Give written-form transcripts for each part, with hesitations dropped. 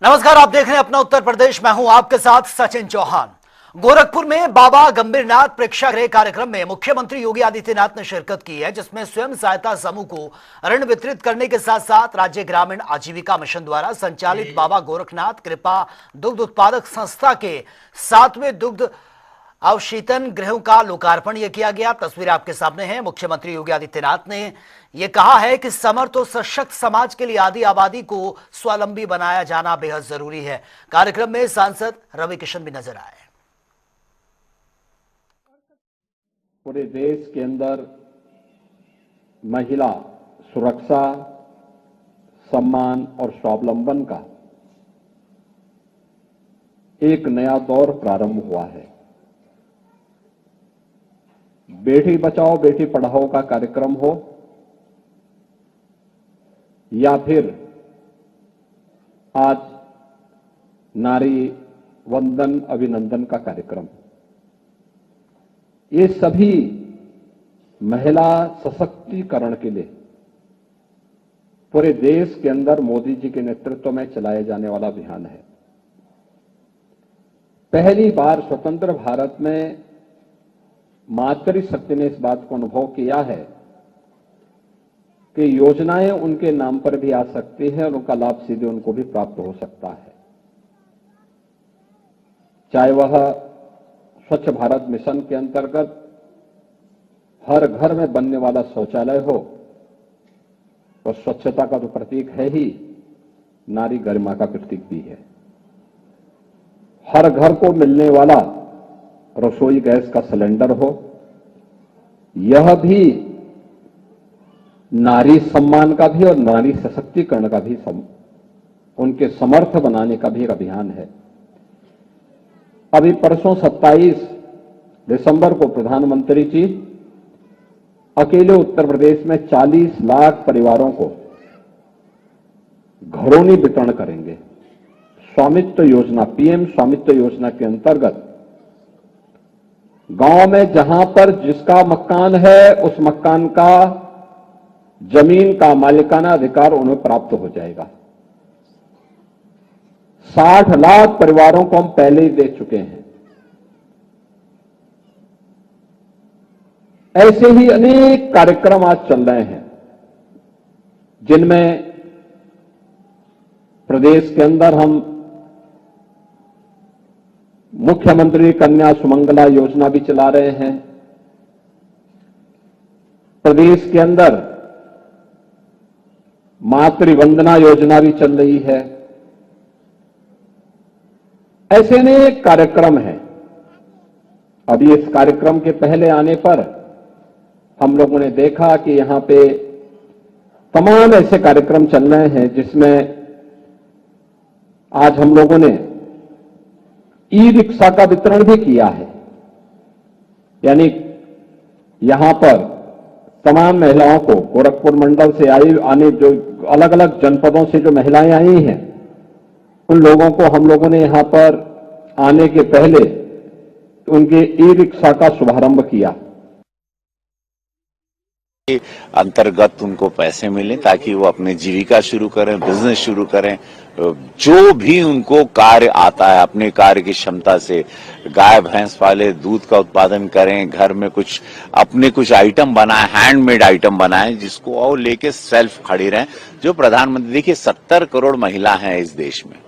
नमस्कार, आप देख रहे हैं अपना उत्तर प्रदेश। मैं हूं आपके साथ सचिन चौहान। गोरखपुर में बाबा गंभीरनाथ प्रेक्षागृह कार्यक्रम में मुख्यमंत्री योगी आदित्यनाथ ने शिरकत की है, जिसमें स्वयं सहायता समूह को ऋण वितरित करने के साथ साथ राज्य ग्रामीण आजीविका मिशन द्वारा संचालित बाबा गोरखनाथ कृपा दुग्ध उत्पादक संस्था के 7वें दुग्ध अवशीतन गृहों का लोकार्पण यह किया गया। तस्वीर आपके सामने है। मुख्यमंत्री योगी आदित्यनाथ ने यह कहा है कि समर्थ और सशक्त समाज के लिए आदि आबादी को स्वावलंबी बनाया जाना बेहद जरूरी है। कार्यक्रम में सांसद रवि किशन भी नजर आए। पूरे देश के अंदर महिला सुरक्षा, सम्मान और स्वावलंबन का एक नया दौर प्रारंभ हुआ है। बेटी बचाओ बेटी पढ़ाओ का कार्यक्रम हो या फिर आज नारी वंदन अभिनंदन का कार्यक्रम, ये सभी महिला सशक्तिकरण के लिए पूरे देश के अंदर मोदी जी के नेतृत्व में चलाए जाने वाला अभियान है। पहली बार स्वतंत्र भारत में मातृशक्ति ने इस बात को अनुभव किया है कि योजनाएं उनके नाम पर भी आ सकती है और उनका लाभ सीधे उनको भी प्राप्त हो सकता है। चाहे वह स्वच्छ भारत मिशन के अंतर्गत हर घर में बनने वाला शौचालय हो, और स्वच्छता का तो प्रतीक है ही, नारी गरिमा का प्रतीक भी है। हर घर को मिलने वाला रसोई गैस का सिलेंडर हो, यह भी नारी सम्मान का भी और नारी सशक्तिकरण का भी उनके समर्थ बनाने का भी एक अभियान है। अभी परसों 27 दिसंबर को प्रधानमंत्री जी अकेले उत्तर प्रदेश में 40 लाख परिवारों को घरौनी वितरण करेंगे। स्वामित्व योजना, पीएम स्वामित्व योजना के अंतर्गत गांव में जहां पर जिसका मकान है उस मकान का जमीन का मालिकाना अधिकार उन्हें प्राप्त हो जाएगा। 60 लाख परिवारों को हम पहले ही दे चुके हैं। ऐसे ही अनेक कार्यक्रम आज चल रहे हैं जिनमें प्रदेश के अंदर हम मुख्यमंत्री कन्या सुमंगला योजना भी चला रहे हैं। प्रदेश के अंदर मातृवंदना योजना भी चल रही है। ऐसे अनेक कार्यक्रम हैं। अभी इस कार्यक्रम के पहले आने पर हम लोगों ने देखा कि यहां पे तमाम ऐसे कार्यक्रम चल रहे हैं जिसमें आज हम लोगों ने ई रिक्शा का वितरण भी किया है। यानी यहां पर तमाम महिलाओं को, गोरखपुर मंडल से आने जो अलग अलग जनपदों से जो महिलाएं आई हैं, उन लोगों को हम लोगों ने यहां पर आने के पहले उनके ई रिक्शा का शुभारंभ किया। अंतर्गत उनको पैसे मिले ताकि वो अपने जीविका शुरू करें, बिजनेस शुरू करें। जो भी उनको कार्य आता है अपने कार्य की क्षमता से, गाय भैंस पाले, दूध का उत्पादन करें, घर में कुछ आइटम बनाए, हैंडमेड आइटम बनाएं, जिसको और लेके सेल्फ खड़ी रहें। जो प्रधानमंत्री, देखिए 70 करोड़ महिला हैं इस देश में,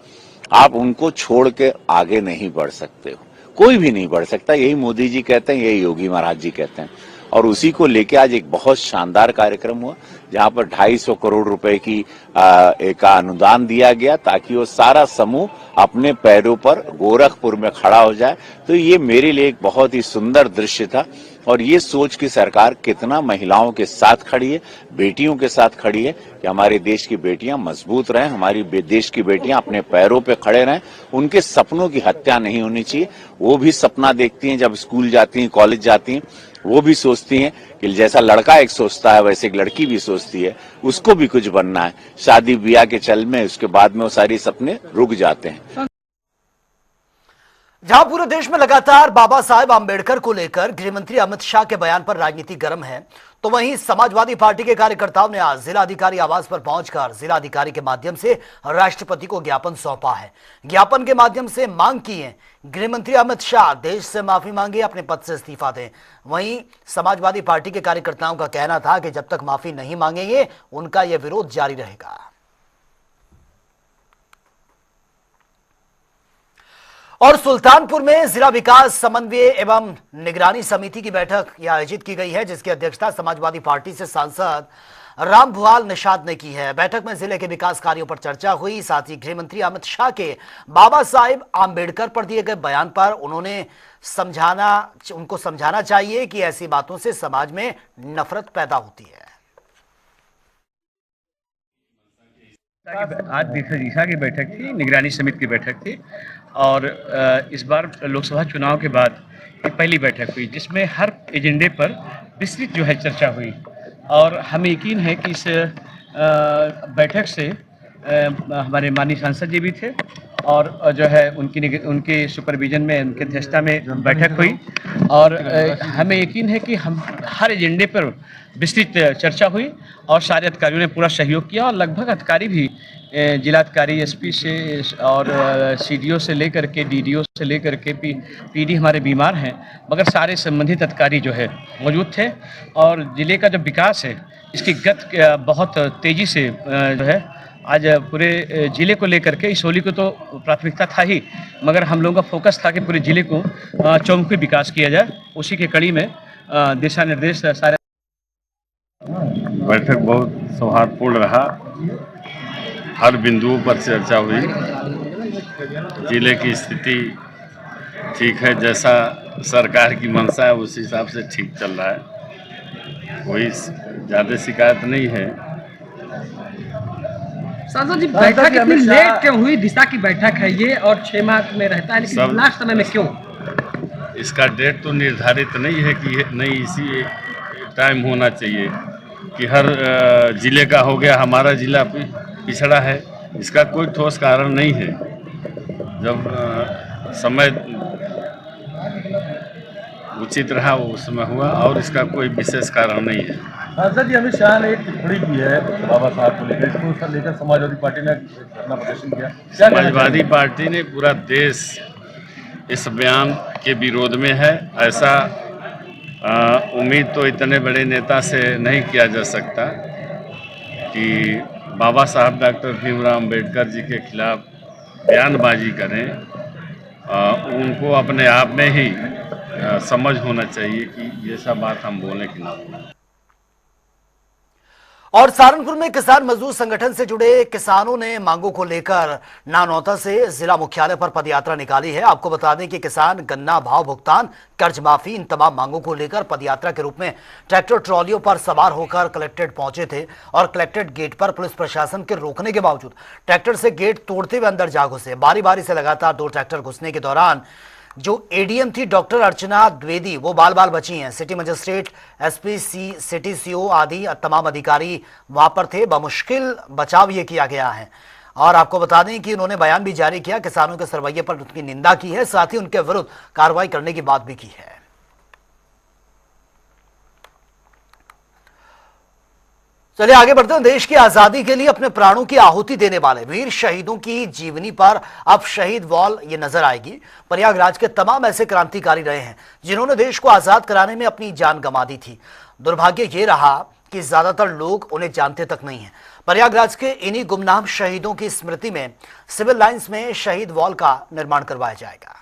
आप उनको छोड़ के आगे नहीं बढ़ सकते हो, कोई भी नहीं बढ़ सकता। यही मोदी जी कहते हैं, यही योगी महाराज जी कहते हैं। और उसी को लेके आज एक बहुत शानदार कार्यक्रम हुआ जहां पर 250 करोड़ रुपए की एक अनुदान दिया गया ताकि वो सारा समूह अपने पैरों पर गोरखपुर में खड़ा हो जाए। तो ये मेरे लिए एक बहुत ही सुंदर दृश्य था और ये सोच की सरकार कितना महिलाओं के साथ खड़ी है, बेटियों के साथ खड़ी है कि हमारे देश की बेटियां मजबूत रहें, हमारी देश की बेटियां अपने पैरों पे खड़े रहें, उनके सपनों की हत्या नहीं होनी चाहिए। वो भी सपना देखती हैं, जब स्कूल जाती हैं, कॉलेज जाती हैं, वो भी सोचती हैं कि जैसा लड़का एक सोचता है वैसे एक लड़की भी सोचती है, उसको भी कुछ बनना है। शादी ब्याह के चल में उसके बाद में वो सारी सपने रुक जाते हैं। जहां पूरे देश में लगातार बाबा साहेब आंबेडकर को लेकर गृहमंत्री अमित शाह के बयान पर राजनीति गर्म है, तो वहीं समाजवादी पार्टी के कार्यकर्ताओं ने आज जिला अधिकारी आवास पर पहुंचकर जिला अधिकारी के माध्यम से राष्ट्रपति को ज्ञापन सौंपा है। ज्ञापन के माध्यम से मांग की है गृहमंत्री अमित शाह देश से माफी मांगे, अपने पद से इस्तीफा दें। वहीं समाजवादी पार्टी के कार्यकर्ताओं का कहना था कि जब तक माफी नहीं मांगेंगे उनका यह विरोध जारी रहेगा। और सुल्तानपुर में जिला विकास समन्वय एवं निगरानी समिति की बैठक आयोजित की गई है, जिसकी अध्यक्षता समाजवादी पार्टी से सांसद रामभुआल निषाद ने की है। बैठक में जिले के विकास कार्यों पर चर्चा हुई। साथ ही गृहमंत्री अमित शाह के बाबा साहेब आंबेडकर पर दिए गए बयान पर उनको समझाना चाहिए कि ऐसी बातों से समाज में नफरत पैदा होती है। आज दिशा की बैठक थी, निगरानी समिति की बैठक थी और इस बार लोकसभा चुनाव के बाद ये पहली बैठक हुई जिसमें हर एजेंडे पर विस्तृत जो है चर्चा हुई और हमें यकीन है कि इस बैठक से हमारे माननीय सांसद जी भी थे और जो है उनके सुपरविजन में, उनके अध्यक्षता में बैठक हुई और हमें यकीन है कि हम हर एजेंडे पर विस्तृत चर्चा हुई और सारे अधिकारियों ने पूरा सहयोग किया और लगभग अधिकारी भी जिलाधिकारी, एसपी से और सीडीओ से लेकर के डीडीओ से लेकर के पीडी हमारे बीमार हैं, मगर सारे संबंधित अधिकारी जो है मौजूद थे और जिले का जो विकास है इसकी गति बहुत तेजी से जो है आज पूरे जिले को लेकर के, इस होली को तो प्राथमिकता था ही मगर हम लोगों का फोकस था कि पूरे जिले को चौमुखी विकास किया जाए। उसी के कड़ी में दिशा निर्देश सारे। बैठक बहुत सौहार्दपूर्ण रहा, हर बिंदुओं पर चर्चा हुई। जिले की स्थिति ठीक है, जैसा सरकार की मंशा है उस हिसाब से ठीक चल रहा है, कोई ज़्यादा शिकायत नहीं है। सांसद जी, बैठक इतनी लेट क्यों हुई? दिशा की बैठक है ये और 6 माह में रहता है, लेकिन लास्ट समय में क्यों? इसका डेट तो निर्धारित नहीं है कि नहीं इसी टाइम होना चाहिए कि हर जिले का हो गया, हमारा जिला पिछड़ा है, इसका कोई ठोस कारण नहीं है। जब समय उचित रहा वो उस समय हुआ और इसका कोई विशेष कारण नहीं है। सांसद जी, अमित शाह ने एक टिप्पणी की है बाबा साहब को लेकर, इसको लेकर समाजवादी पार्टी ने अपना प्रदर्शन किया। समाजवादी पार्टी ने पूरा देश इस बयान के विरोध में है। ऐसा उम्मीद तो इतने बड़े नेता से नहीं किया जा सकता कि बाबा साहब डॉक्टर भीमराव अम्बेडकर जी के खिलाफ बयानबाजी करें। उनको अपने आप में ही समझ होना चाहिए कि ये सब बात हम बोलें कि ना बोलें। और सहारनपुर में किसान मजदूर संगठन से जुड़े किसानों ने मांगों को लेकर नानौता से जिला मुख्यालय पर पदयात्रा निकाली है। आपको बता दें कि किसान गन्ना भाव भुगतान, कर्ज माफी, इन तमाम मांगों को लेकर पदयात्रा के रूप में ट्रैक्टर ट्रॉलियों पर सवार होकर कलेक्ट्रेट पहुंचे थे और कलेक्ट्रेट गेट पर पुलिस प्रशासन के रोकने के बावजूद ट्रैक्टर से गेट तोड़ते हुए अंदर जा घुसे। बारी बारी से लगातार 2 ट्रैक्टर घुसने के दौरान जो एडीएम थी डॉक्टर अर्चना द्विवेदी वो बाल बाल बची हैं। City magistrate, SP, city CO आदि तमाम अधिकारी वहां पर थे। बमुश्किल बचाव ये किया गया है और आपको बता दें कि उन्होंने बयान भी जारी किया, किसानों के सरवैये पर उनकी निंदा की है, साथ ही उनके विरुद्ध कार्रवाई करने की बात भी की है। चलिए आगे बढ़ते हैं। देश की आजादी के लिए अपने प्राणों की आहुति देने वाले वीर शहीदों की जीवनी पर अब शहीद वॉल ये नजर आएगी। प्रयागराज के तमाम ऐसे क्रांतिकारी रहे हैं जिन्होंने देश को आजाद कराने में अपनी जान गंवा दी थी। दुर्भाग्य ये रहा कि ज्यादातर लोग उन्हें जानते तक नहीं हैं। प्रयागराज के इन्हीं गुमनाम शहीदों की स्मृति में सिविल लाइंस में शहीद वॉल का निर्माण करवाया जाएगा।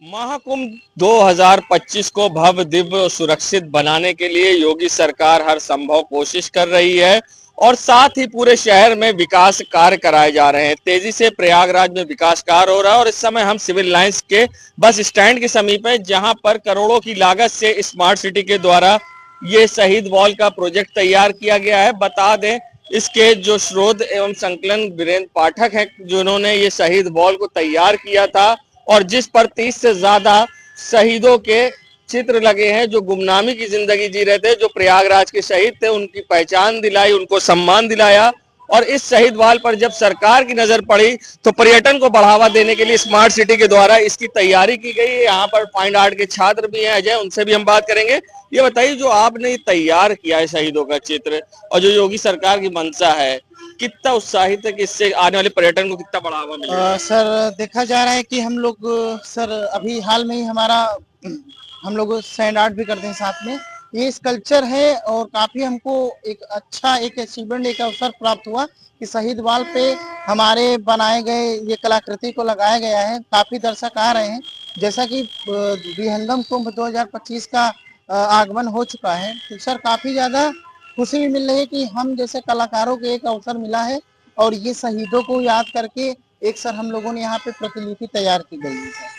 महाकुंभ 2025 को भव्य, दिव्य और सुरक्षित बनाने के लिए योगी सरकार हर संभव कोशिश कर रही है और साथ ही पूरे शहर में विकास कार्य कराए जा रहे हैं। तेजी से प्रयागराज में विकास कार्य हो रहा है और इस समय हम सिविल लाइंस के बस स्टैंड के समीप है, जहां पर करोड़ों की लागत से स्मार्ट सिटी के द्वारा ये शहीद वॉल का प्रोजेक्ट तैयार किया गया है। बता दें, इसके जो स्रोत एवं संकलन वीरेंद्र पाठक है जिन्होंने ये शहीद वॉल को तैयार किया था और जिस पर 30 से ज्यादा शहीदों के चित्र लगे हैं जो गुमनामी की जिंदगी जी रहे थे, जो प्रयागराज के शहीद थे, उनकी पहचान दिलाई, उनको सम्मान दिलाया और इस शहीद वाल पर जब सरकार की नजर पड़ी तो पर्यटन को बढ़ावा देने के लिए स्मार्ट सिटी के द्वारा इसकी तैयारी की गई है। यहाँ पर फाइन आर्ट के छात्र भी हैं अजय, उनसे भी हम बात करेंगे। ये बताइए, जो आपने तैयार किया है शहीदों का चित्र और जो योगी सरकार की मंशा है, कितना उत्साहित है कि इससे आने वाले पर्यटन को कितना बढ़ावा मिलेगा? सर देखा जा रहा है कि हम लोग सर अभी हाल में ही हम लोग सैंड आर्ट भी करते हैं साथ में। ये स्कल्पचर है और काफी हमको एक अच्छा एक अचीवमेंट एक अवसर प्राप्त हुआ कि शहीद वाल पे हमारे बनाए गए ये कलाकृति को लगाया गया है। काफी दर्शक आ रहे हैं। जैसा कि विहंगम कुंभ 2025 का आगमन हो चुका है तो सर काफी ज्यादा खुशी भी मिल रही है कि हम जैसे कलाकारों को एक अवसर मिला है और ये शहीदों को याद करके एक सर हम लोगों ने यहाँ पे प्रतिलिपि तैयार की गई है।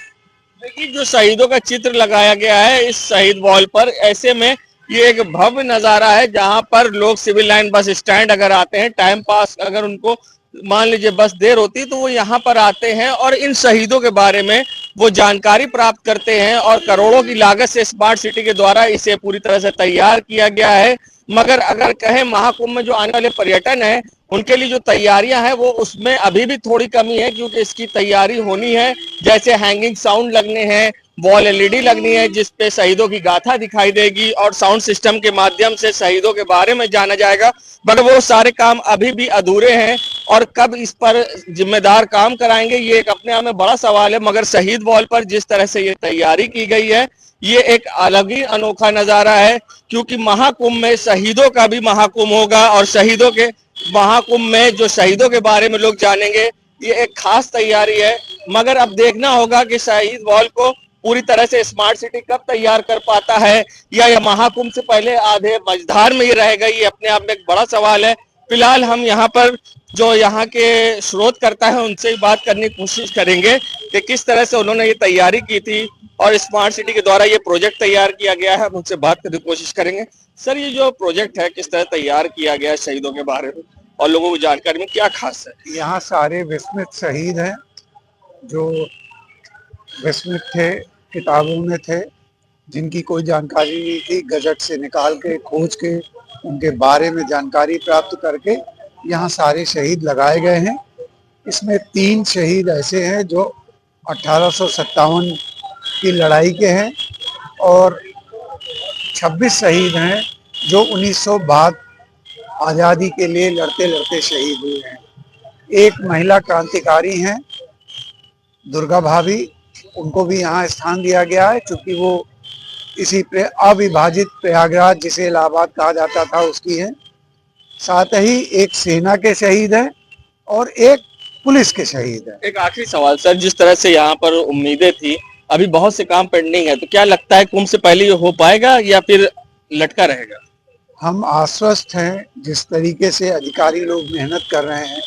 देखिए, जो शहीदों का चित्र लगाया गया है इस शहीद वॉल पर, ऐसे में ये एक भव्य नजारा है जहां पर लोग सिविल लाइन बस स्टैंड अगर आते हैं, टाइम पास अगर उनको मान लीजिए बस देर होती तो वो यहाँ पर आते हैं और इन शहीदों के बारे में वो जानकारी प्राप्त करते हैं। और करोड़ों की लागत से स्मार्ट सिटी के द्वारा इसे पूरी तरह से तैयार किया गया है। मगर अगर कहें महाकुंभ में जो आने वाले पर्यटन है उनके लिए जो तैयारियां हैं वो उसमें अभी भी थोड़ी कमी है, क्योंकि इसकी तैयारी होनी है। जैसे हैंगिंग साउंड लगने हैं, वॉल एलईडी लगनी है जिसपे शहीदों की गाथा दिखाई देगी और साउंड सिस्टम के माध्यम से शहीदों के बारे में जाना जाएगा। मगर वो सारे काम अभी भी अधूरे हैं और कब इस पर जिम्मेदार काम कराएंगे ये एक अपने आप में बड़ा सवाल है। मगर शहीद वॉल पर जिस तरह से ये तैयारी की गई है ये एक अलग ही अनोखा नजारा है, क्योंकि महाकुंभ में शहीदों का भी महाकुंभ होगा और शहीदों के महाकुंभ में जो शहीदों के बारे में लोग जानेंगे, ये एक खास तैयारी है। मगर अब देखना होगा कि शहीद वॉल को पूरी तरह से स्मार्ट सिटी कब तैयार कर पाता है या महाकुंभ से पहले आधे मझधार में ही रहेगा, ये अपने आप में एक बड़ा सवाल है। फिलहाल हम यहाँ पर जो यहाँ के शोधकर्ता है उनसे ही बात करने की कोशिश करेंगे कि किस तरह से उन्होंने ये तैयारी की थी और स्मार्ट सिटी के द्वारा ये प्रोजेक्ट तैयार किया गया है। हम उनसे बात करने की कोशिश करेंगे। सर, ये जो प्रोजेक्ट है किस तरह तैयार किया गया है शहीदों के बारे में और लोगों को जानकारी में क्या खास है? यहाँ सारे विस्मित शहीद हैं जो विस्मित थे, किताबों में थे, जिनकी कोई जानकारी नहीं थी, गजट से निकाल के खोज के उनके बारे में जानकारी प्राप्त करके यहाँ सारे शहीद लगाए गए हैं। इसमें 3 शहीद ऐसे हैं जो 1857 की लड़ाई के हैं और 26 शहीद हैं जो 1962 आज़ादी के लिए लड़ते लड़ते शहीद हुए हैं। एक महिला क्रांतिकारी हैं दुर्गा भाभी, उनको भी यहाँ स्थान दिया गया है क्योंकि वो इसी अविभाजित प्रयागराज जिसे इलाहाबाद कहा जाता था उसकी है। साथ ही एक सेना के शहीद हैं और एक पुलिस के शहीद हैं। एक आखिरी सवाल सर, जिस तरह से यहाँ पर उम्मीदें थी, अभी बहुत से काम पेंडिंग है, तो क्या लगता है कुंभ से पहले ये हो पाएगा या फिर लटका रहेगा? हम आश्वस्त हैं, जिस तरीके से अधिकारी लोग मेहनत कर रहे हैं,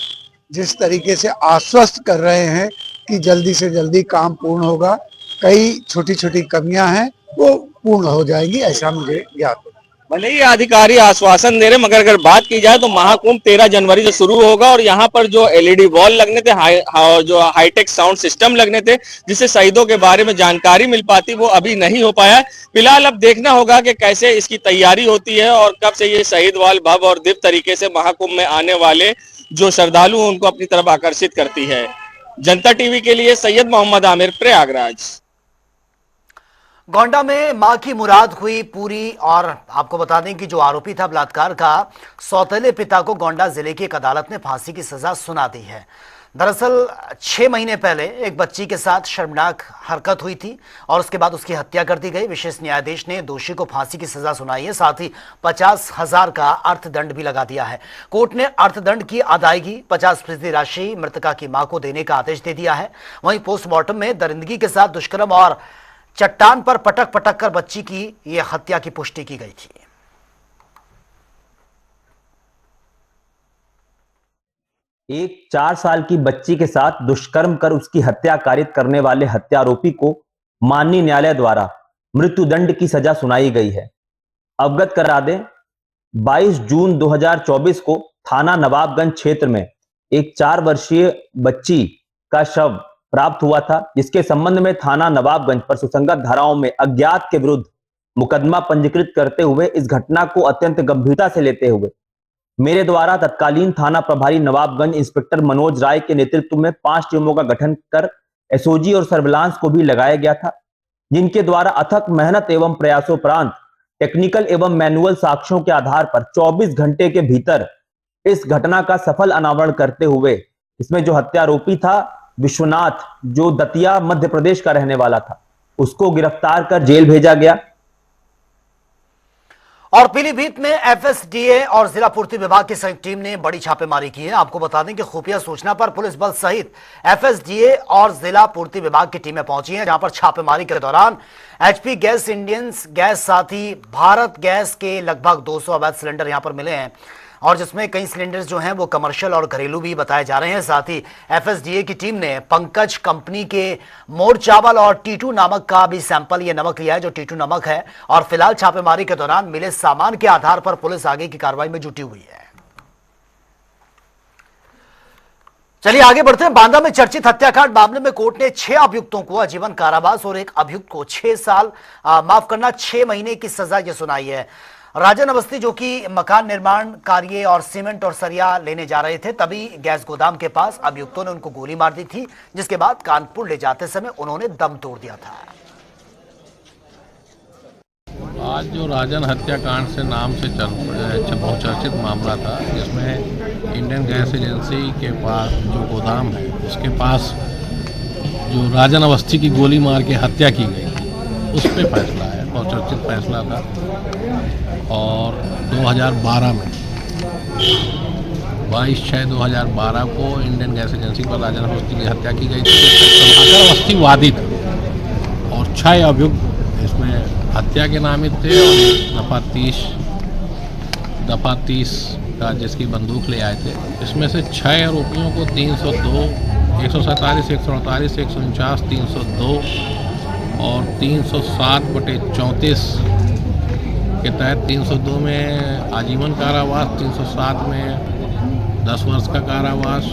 जिस तरीके से आश्वस्त कर रहे हैं कि जल्दी से जल्दी काम पूर्ण होगा। कई छोटी छोटी कमियां हैं वो पूर्ण हो जाएगी, ऐसा मुझे ज्ञात है। भले ही अधिकारी आश्वासन दे रहे, मगर अगर बात की जाए तो महाकुंभ 13 जनवरी से शुरू होगा और यहाँ पर जो एलईडी वॉल लगने थे, जो हाईटेक साउंड सिस्टम लगने थे जिससे शहीदों के बारे में जानकारी मिल पाती, वो अभी नहीं हो पाया। फिलहाल अब देखना होगा कि कैसे इसकी तैयारी होती है और कब से ये शहीद वॉल भव्य और दिव्य तरीके से महाकुंभ में आने वाले जो श्रद्धालु उनको अपनी तरफ आकर्षित करती है। जनता टीवी के लिए सैयद मोहम्मद आमिर, प्रयागराज। गोंडा में मां की मुराद हुई पूरी। और आपको बता दें कि जो आरोपी था बलात्कार का, सौतेले पिता को गोंडा जिले की एक अदालत ने फांसी की सजा सुना दी है। दरअसल 6 महीने पहले एक बच्ची के साथ शर्मनाक हरकत हुई थी और उसके बाद उसकी हत्या कर दी गई। विशेष न्यायाधीश ने दोषी को फांसी की सजा सुनाई है, साथ ही 50,000 का अर्थदंड भी लगा दिया है। कोर्ट ने अर्थदंड की अदायगी 50% राशि मृतका की मां को देने का आदेश दे दिया है। वहीं पोस्टमार्टम में दरिंदगी के साथ दुष्कर्म और चट्टान पर पटक पटक कर बच्ची की यह हत्या की पुष्टि की गई थी। एक 4 साल की बच्ची के साथ दुष्कर्म कर उसकी हत्या कारित करने वाले हत्यारोपी को माननीय न्यायालय द्वारा मृत्युदंड की सजा सुनाई गई है। अवगत करा दें, 22 जून 2024 को थाना नवाबगंज क्षेत्र में एक 4 वर्षीय बच्ची का शव प्राप्त हुआ था, जिसके संबंध में थाना नवाबगंज पर सुसंगत धाराओं में अज्ञात के विरुद्ध मुकदमा पंजीकृत करते हुए इस घटना को अत्यंत गंभीरता से लेते हुए मेरे द्वारा तत्कालीन थाना प्रभारी नवाबगंज इंस्पेक्टर मनोज राय के नेतृत्व में 5 टीमों का गठन कर एसओजी और सर्विलांस को भी लगाया गया था, जिनके द्वारा अथक मेहनत एवं प्रयासोपरांत टेक्निकल एवं मैनुअल साक्ष्यों के आधार पर 24 घंटे के भीतर इस घटना का सफल अनावरण करते हुए इसमें जो हत्यारोपी था विश्वनाथ, जो दतिया मध्य प्रदेश का रहने वाला था, उसको गिरफ्तार कर जेल भेजा गया। और पीलीभीत में एफएसडीए और जिला पूर्ति विभाग की संयुक्त टीम ने बड़ी छापेमारी की है। आपको बता दें कि खुफिया सूचना पर पुलिस बल सहित एफएसडीए और जिला पूर्ति विभाग की टीमें पहुंची हैं, जहां पर छापेमारी के दौरान एचपी गैस, इंडियन गैस, साथ ही भारत गैस के लगभग 200 अवैध सिलेंडर यहां पर मिले हैं, और जिसमें कई सिलेंडर्स जो हैं वो कमर्शियल और घरेलू भी बताए जा रहे हैं। साथ ही एफएसडीए की टीम ने पंकज कंपनी के मोर चावल और टीटू नमक का भी सैंपल, ये नमक लिया है जो टीटू नमक है, और फिलहाल छापेमारी के दौरान मिले सामान के आधार पर पुलिस आगे की कार्रवाई में जुटी हुई है। चलिए आगे बढ़ते हैं। बांदा में चर्चित हत्याकांड मामले में कोर्ट ने 6 अभियुक्तों को आजीवन कारावास और एक अभियुक्त को 6 महीने की सजा ये सुनाई है। राजन अवस्थी जो कि मकान निर्माण कार्य और सीमेंट और सरिया लेने जा रहे थे, तभी गैस गोदाम के पास अभियुक्तों ने उनको गोली मार दी थी, जिसके बाद कानपुर ले जाते समय उन्होंने दम तोड़ दिया था। आज जो राजन हत्याकांड से नाम से बहुचर्चित मामला था, जिसमें इंडियन गैस एजेंसी के पास जो गोदाम है उसके पास जो राजन अवस्थी की गोली मार के हत्या की गई, उस पर फैसला है, बहुचर्चित फैसला था। और 2012 में 22/6/2012 को इंडियन गैस एजेंसी पर राजन अवस्थी की हत्या की गई थी। प्रभाकर अवस्थी वादी था और 6 अभियुक्त इसमें हत्या के नामित थे, और दफा 30 का जिसकी बंदूक ले आए थे। इसमें से 6 आरोपियों को 302, 147, 148, 149, 302 और 307/34 के तहत 302 में आजीवन कारावास, 307 में 10 वर्ष का कारावास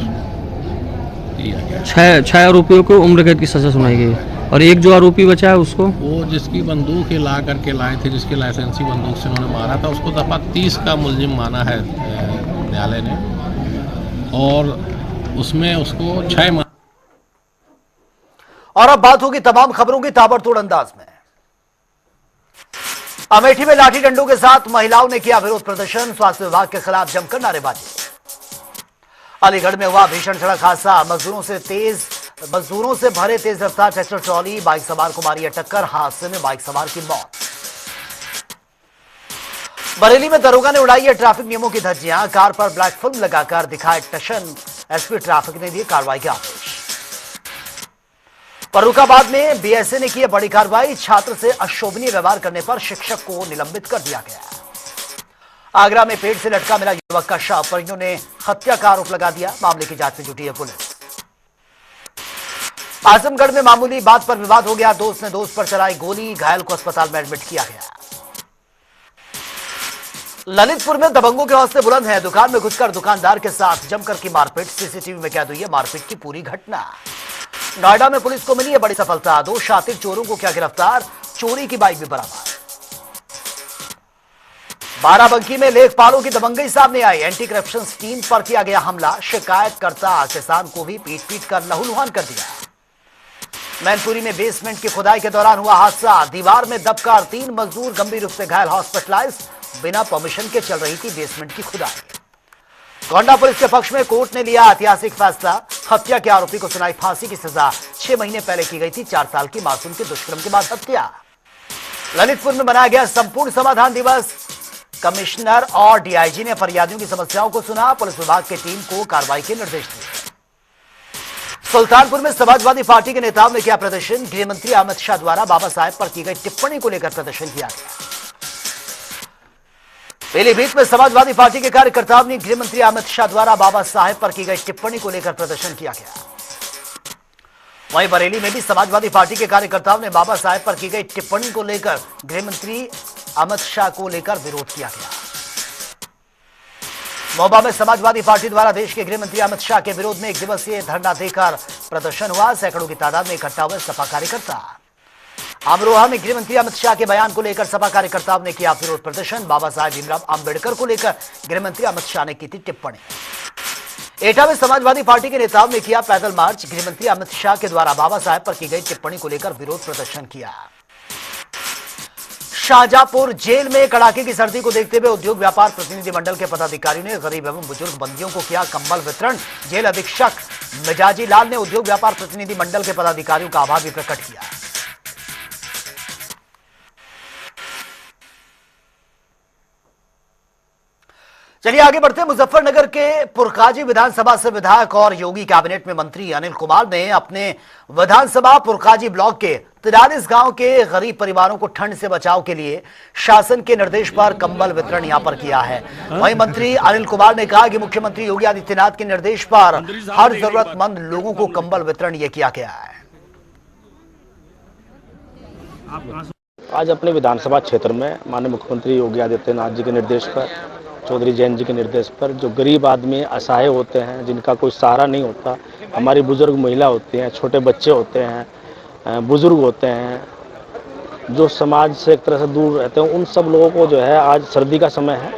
दिया गया। 6 आरोपियों को उम्र कैद की सजा सुनाई गई, और एक जो आरोपी बचा है उसको, वो जिसकी बंदूक ला करके लाए थे, जिसकी लाइसेंसी बंदूक से उन्होंने मारा था, उसको दफा 30 का मुलजिम माना है न्यायालय ने, और उसमें उसको 6 माह। और अब बात होगी तमाम खबरों की ताबड़तोड़ अंदाज में। अमेठी में लाठी डंडों के साथ महिलाओं ने किया विरोध प्रदर्शन, स्वास्थ्य विभाग के खिलाफ जमकर नारेबाजी। अलीगढ़ में हुआ भीषण सड़क हादसा, मजदूरों से भरे तेज रफ्तार ट्रैक्टर ट्रॉली, बाइक सवार को मारी टक्कर, हादसे में बाइक सवार की मौत। बरेली में दरोगा ने उड़ाई है ट्रैफिक नियमों की धज्जियां, कार पर ब्लैक फिल्म लगाकर दिखाए टशन, एसपी ट्रैफिक ने दिए कार्रवाई के आदेश। फर्रुखाबाद में बीएसए ने की बड़ी कार्रवाई, छात्र से अशोभनीय व्यवहार करने पर शिक्षक को निलंबित कर दिया गया। आगरा में पेड़ से लटका मिला युवक का शव, परिजनों ने हत्या का आरोप लगा दिया, मामले की जांच में जुटी है पुलिस। आजमगढ़ में मामूली बात पर विवाद हो गया, दोस्त ने दोस्त पर चलाई गोली, घायल को अस्पताल में एडमिट किया गया। ललितपुर में दबंगों के हौसले बुलंद हैं, दुकान में घुसकर दुकानदार के साथ जमकर की मारपीट, सीसीटीवी में कैद हुई है मारपीट की पूरी घटना। नोएडा में पुलिस को मिली है बड़ी सफलता, 2 शातिर चोरों को किया गिरफ्तार, चोरी की बाइक भी बरामद। बाराबंकी में लेखपालों की दबंगई सामने आई, एंटी करप्शन टीम पर किया गया हमला, शिकायतकर्ता किसान को भी पीट पीट कर लहूलुहान कर दिया। मैनपुरी में बेसमेंट की खुदाई के दौरान हुआ हादसा, दीवार में दबकर 3 मजदूर गंभीर रूप से घायल, हॉस्पिटलाइज, बिना परमिशन के चल रही थी बेसमेंट की खुदाई। गोंडा पुलिस के पक्ष में कोर्ट ने लिया ऐतिहासिक फैसला, हत्या के आरोपी को सुनाई फांसी की सजा, 6 महीने पहले की गई थी 4 साल की मासूम के दुष्कर्म के बाद हत्या। ललितपुर में मनाया गया संपूर्ण समाधान दिवस, कमिश्नर और डीआईजी ने फरियादियों की समस्याओं को सुना, पुलिस विभाग की टीम को कार्रवाई के निर्देश दिए। सुल्तानपुर में समाजवादी पार्टी के नेताओं ने किया प्रदर्शन, गृह मंत्री अमित शाह द्वारा बाबा साहेब पर की गई टिप्पणी को लेकर प्रदर्शन किया गया। पीलीभीत में समाजवादी पार्टी के कार्यकर्ताओं ने गृह मंत्री अमित शाह द्वारा बाबा साहेब पर की गई टिप्पणी को लेकर प्रदर्शन किया गया। वहीं बरेली में भी समाजवादी पार्टी के कार्यकर्ताओं ने बाबा साहेब पर की गई टिप्पणी को लेकर गृह मंत्री अमित शाह को लेकर विरोध किया गया। मोबा में समाजवादी पार्टी द्वारा देश के गृह मंत्री अमित शाह के विरोध में 1 दिवसीय धरना देकर प्रदर्शन हुआ, सैकड़ों की तादाद में इकट्ठा हुए सपा कार्यकर्ता। अमरोहा में गृह मंत्री अमित शाह के बयान को लेकर सपा कार्यकर्ताओं ने किया विरोध प्रदर्शन। बाबा साहेब भीमराव अंबेडकर को लेकर गृह मंत्री अमित शाह ने की थी टिप्पणी। एटा में समाजवादी पार्टी के नेताओं ने किया पैदल मार्च। गृह मंत्री अमित शाह के द्वारा बाबा साहेब पर की गई टिप्पणी को लेकर विरोध प्रदर्शन किया। शाहजहांपुर जेल में कड़ाके की सर्दी को देखते हुए उद्योग व्यापार प्रतिनिधि मंडल के पदाधिकारियों ने गरीब एवं बुजुर्ग बंदियों को किया कंबल वितरण। जेल अधीक्षक मिजाजी लाल ने उद्योग व्यापार प्रतिनिधि मंडल के पदाधिकारियों का आभार भी प्रकट किया। चलिए आगे बढ़ते हैं। मुजफ्फरनगर के पुरकाजी विधानसभा से विधायक और योगी कैबिनेट में मंत्री अनिल कुमार ने अपने विधानसभा पुरकाजी ब्लॉक के 43 गांव के गरीब परिवारों को ठंड से बचाव के लिए शासन के निर्देश पर कंबल वितरण यहां पर किया है। वहीं मंत्री अनिल कुमार ने कहा कि मुख्यमंत्री योगी आदित्यनाथ के निर्देश पर हर जरूरतमंद लोगों को कंबल वितरण यह किया गया है। आज अपने विधानसभा क्षेत्र में माननीय मुख्यमंत्री योगी आदित्यनाथ जी के निर्देश पर, चौधरी जयंत जी के निर्देश पर जो गरीब आदमी असहाय होते हैं, जिनका कोई सहारा नहीं होता, हमारी बुजुर्ग महिला होती हैं, छोटे बच्चे होते हैं, बुजुर्ग होते हैं, जो समाज से एक तरह से दूर रहते हैं, उन सब लोगों को जो है आज सर्दी का समय है,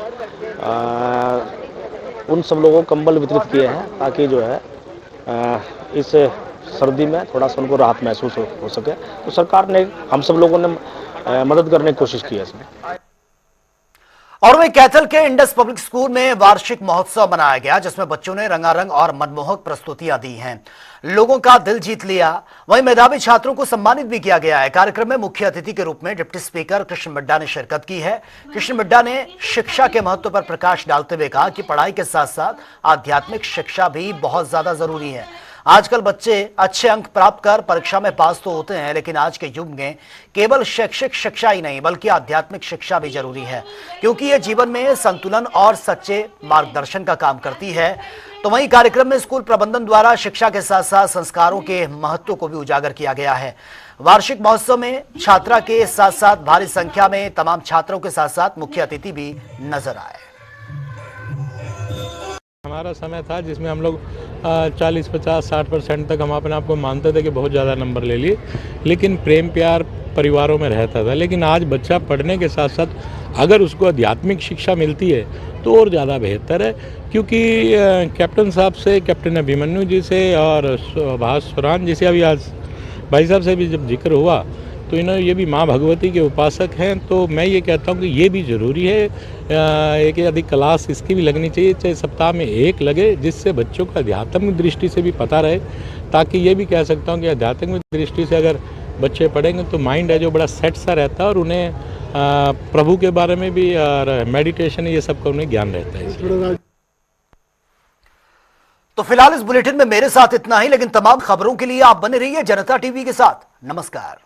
उन सब लोगों को कंबल वितरित किए हैं ताकि जो है इस सर्दी में थोड़ा सा उनको राहत महसूस हो सके। तो सरकार ने, हम सब लोगों ने मदद करने की कोशिश की है इसमें। और वहीं कैथल के इंडस पब्लिक स्कूल में वार्षिक महोत्सव मनाया गया, जिसमें बच्चों ने रंगारंग और मनमोहक प्रस्तुतियां दी हैं, लोगों का दिल जीत लिया। वहीं मेधावी छात्रों को सम्मानित भी किया गया है। कार्यक्रम में मुख्य अतिथि के रूप में डिप्टी स्पीकर कृष्ण मिड्ढा ने शिरकत की है। कृष्ण मिड्ढा ने शिक्षा के महत्व पर प्रकाश डालते हुए कहा कि पढ़ाई के साथ साथ आध्यात्मिक शिक्षा भी बहुत ज्यादा जरूरी है। आजकल बच्चे अच्छे अंक प्राप्त कर परीक्षा में पास तो होते हैं, लेकिन आज के युग में केवल शैक्षिक शिक्षा ही नहीं बल्कि आध्यात्मिक शिक्षा भी जरूरी है, क्योंकि ये जीवन में संतुलन और सच्चे मार्गदर्शन का काम करती है। तो वहीं कार्यक्रम में स्कूल प्रबंधन द्वारा शिक्षा के साथ साथ संस्कारों के महत्व को भी उजागर किया गया है। वार्षिक महोत्सव में छात्रा के साथ साथ भारी संख्या में तमाम छात्रों के साथ साथ मुख्य अतिथि भी नजर आए। हमारा समय था जिसमें हम लोग 40, 50, 60% तक हम अपने आप को मानते थे कि बहुत ज़्यादा नंबर ले लिए, लेकिन प्रेम प्यार परिवारों में रहता था। लेकिन आज बच्चा पढ़ने के साथ साथ अगर उसको आध्यात्मिक शिक्षा मिलती है तो और ज़्यादा बेहतर है, क्योंकि कैप्टन साहब से, कैप्टन अभिमन्यु जी से और सुभाष सुरान जी से, अभी आज भाई साहब से भी जब जिक्र हुआ तो इन्होंने ये भी माँ भगवती के उपासक हैं। तो मैं ये कहता हूँ कि ये भी ज़रूरी है, एक अधिक क्लास इसकी भी लगनी चाहिए, चाहे सप्ताह में एक लगे, जिससे बच्चों को आध्यात्मिक दृष्टि से भी पता रहे। ताकि ये भी कह सकता हूँ कि आध्यात्मिक दृष्टि से अगर बच्चे पढ़ेंगे तो माइंड है जो बड़ा सेट सा रहता है और उन्हें प्रभु के बारे में भी और मेडिटेशन ये सब का उन्हें ज्ञान रहता है। तो फिलहाल इस बुलेटिन में मेरे साथ इतना ही, लेकिन तमाम खबरों के लिए आप बने रहिए जनता टीवी के साथ। नमस्कार।